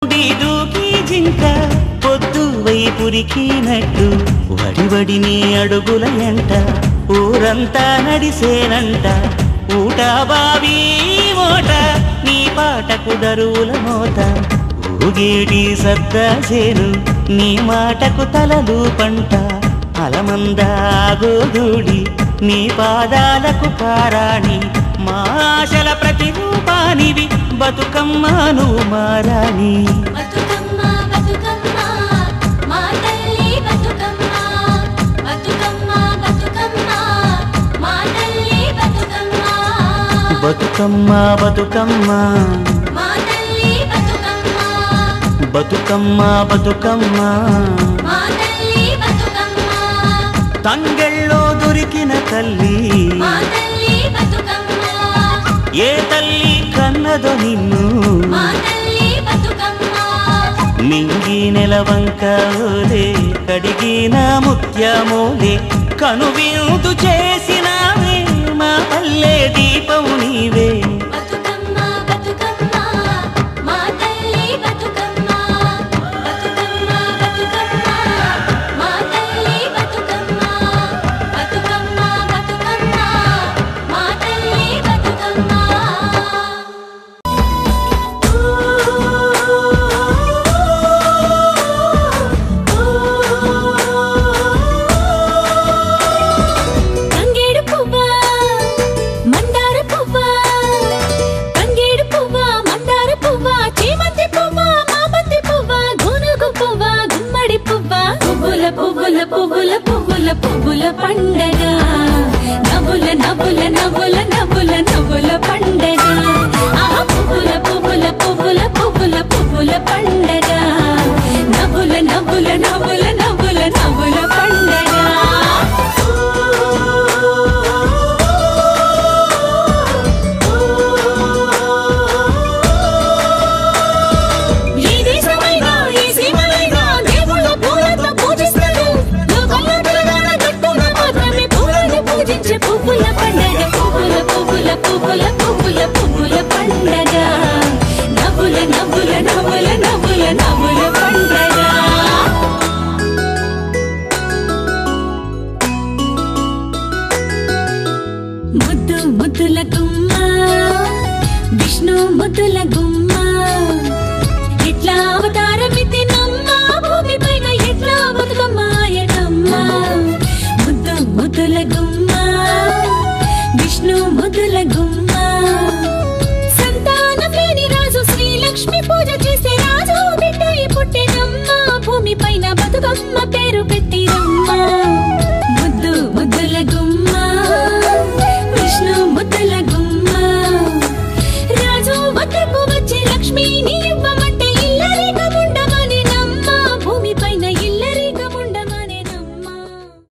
దూకి జింక పొద్దు వైపురికినట్టు వడివడిని అడుగుల ఎంట ఊరంతా నడిసేనంట ఊట బావి మోట నీ పాటకు దరువుల మోత ఊగేటి సద్దాసేను నీ మాటకు తలలు పంట అలమందాగోదూడి నీ పాదాలకు పారాణి మా ఆశల ప్రతిరూపానివి బతుకమ్మను మారాణి బతుకమ్మ బతుకమ్మ మా తల్లి బతుకమ్మ బతుకమ్మ బతుకమ్మ మా తల్లి బతుకమ్మ బతుకమ్మ బతుకమ్మ మా తల్లి బతుకమ్మ బతుకమ్మ బతుకమ్మ మా తల్లి బతుకమ్మ తంగెళ్ళో దొరికిన తల్లి మా తల్లి బతుకమ్మ ఏ తల్లి కన్నదో నిన్ను మా తల్లి బతుకమ్మ మింగి నెలవంక ఓలే కడిగిన ముత్యమోలే కనువిందు చేసినావే మా పల్లె దీపం నీవే